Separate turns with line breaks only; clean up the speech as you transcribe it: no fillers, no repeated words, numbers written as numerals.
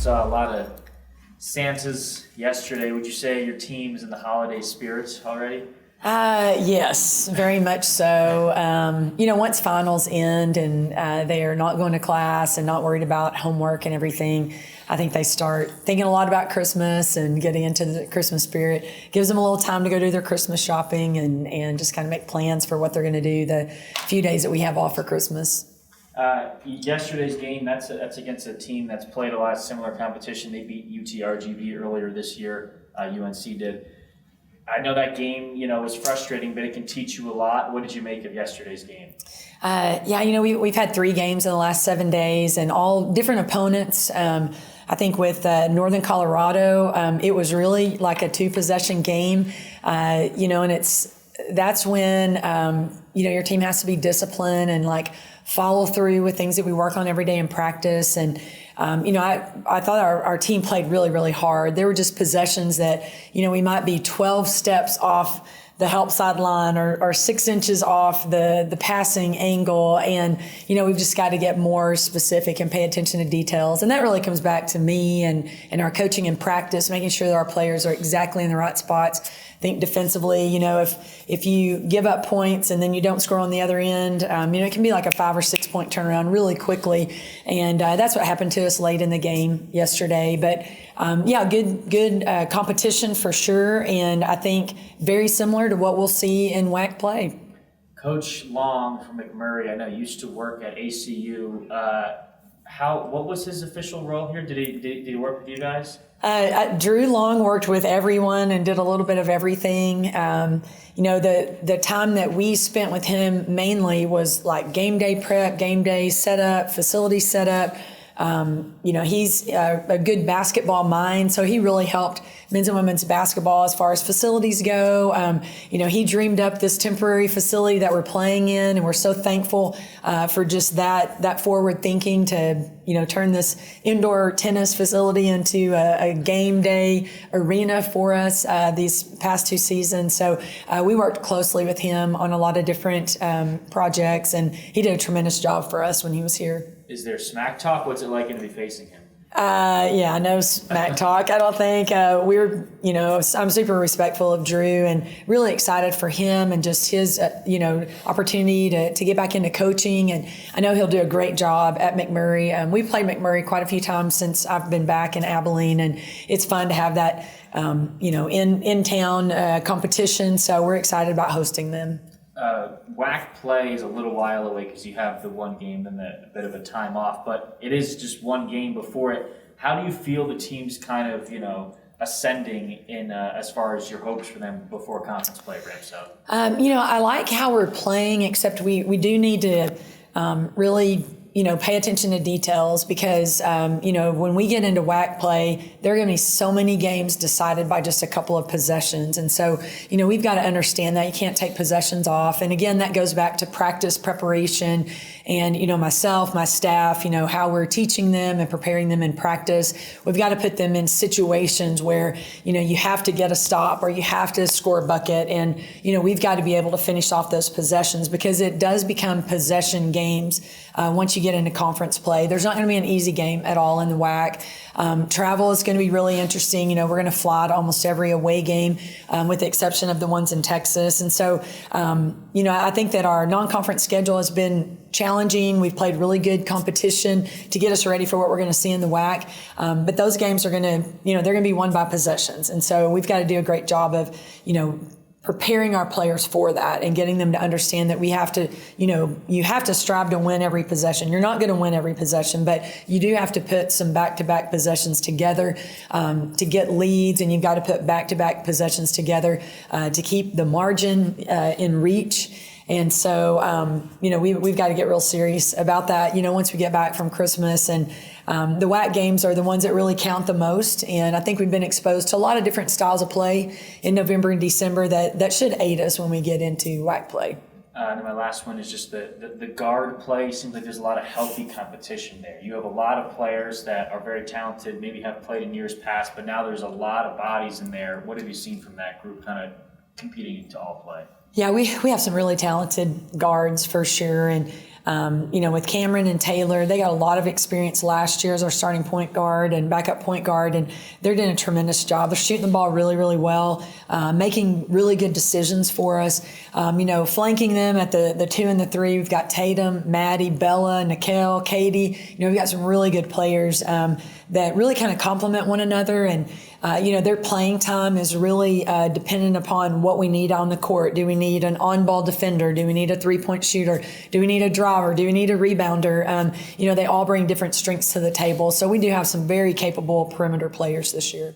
Saw a lot of Santas yesterday. Would you say your team is in the holiday spirit already?
Yes, very much so. Once finals end and they are not going to class and not worried about homework and everything, I think they start thinking a lot about Christmas and getting into the Christmas spirit. Gives them a little time to go do their Christmas shopping and just kind of make plans for what they're going to do the few days that we have off for Christmas.
Yesterday's game, that's against a team that's played a lot of similar competition. They beat UTRGV earlier this year, UNC did. I know that game, was frustrating, but it can teach you a lot. What did you make of yesterday's game?
We've had 3 games in the last 7 days and all different opponents. I think with Northern Colorado, it was really like a 2-possession game, and that's when, your team has to be disciplined and follow through with things that we work on every day in practice. And, I thought our team played really, really hard. There were just possessions that, we might be 12 steps off the help sideline or 6 inches off the passing angle. And, we've just got to get more specific and pay attention to details. And that really comes back to me and our coaching and practice, making sure that our players are exactly in the right spots. Think defensively, if you give up points and then you don't score on the other end, it can be like a 5 or 6 point turnaround really quickly. And that's what happened to us late in the game yesterday. But good competition for sure. And I think very similar to what we'll see in WAC play.
Coach Long from McMurray, I know used to work at ACU. What was his official role here? Did he work with you guys?
Drew Long worked with everyone and did a little bit of everything. The time that we spent with him mainly was like game day prep, game day setup, facility setup. He's a good basketball mind, so he really helped men's and women's basketball as far as facilities go. He dreamed up this temporary facility that we're playing in, and we're so thankful for just that forward thinking to turn this indoor tennis facility into a game day arena for us these past 2 seasons. So we worked closely with him on a lot of different projects, and he did a tremendous job for us when he was here.
Is there smack talk? What's it like going to be facing him?
No smack talk. I don't think I'm super respectful of Drew and really excited for him and just his, opportunity to get back into coaching. And I know he'll do a great job at McMurray. We've played McMurray quite a few times since I've been back in Abilene, and it's fun to have that, in town competition. So we're excited about hosting them.
WAC play is a little while away because you have the one game and a bit of a time off, but it is just one game before it. How do you feel the team's kind of, ascending in as far as your hopes for them before conference play ramps up?
I like how we're playing, except we do need to really pay attention to details because, when we get into WAC play, there are going to be so many games decided by just a couple of possessions. And so, we've got to understand that you can't take possessions off. And again, that goes back to practice preparation and, myself, my staff, how we're teaching them and preparing them in practice. We've got to put them in situations where, you have to get a stop or you have to score a bucket. And, we've got to be able to finish off those possessions because it does become possession games once you get into conference play. There's not going to be an easy game at all in the WAC. Travel is going to be really interesting. We're going to fly to almost every away game with the exception of the ones in Texas. And so, I think that our non-conference schedule has been challenging. We've played really good competition to get us ready for what we're going to see in the WAC. But those games are going to, they're going to be won by possessions. And so we've got to do a great job of, preparing our players for that and getting them to understand that we have to, you have to strive to win every possession. You're not going to win every possession, but you do have to put some back-to-back possessions together to get leads, and you've got to put back-to-back possessions together to keep the margin in reach. And so, we've got to get real serious about that, once we get back from Christmas. And the WAC games are the ones that really count the most. And I think we've been exposed to a lot of different styles of play in November and December that should aid us when we get into WAC play.
And my last one is just the guard play. Seems like there's a lot of healthy competition there. You have a lot of players that are very talented, maybe have played in years past, but now there's a lot of bodies in there. What have you seen from that group kind of competing to all play?
Yeah, we have some really talented guards for sure. And With Cameron and Taylor, they got a lot of experience last year as our starting point guard and backup point guard, and they're doing a tremendous job. They're shooting the ball really, really well, making really good decisions for us. Flanking them at the 2 and the 3, we've got Tatum, Maddie, Bella, Nikel, Katie. We've got some really good players that really kind of complement one another, and their playing time is really dependent upon what we need on the court. Do we need an on-ball defender? Do we need a three-point shooter? Do we need a driver? Do we need a rebounder? They all bring different strengths to the table. So we do have some very capable perimeter players this year.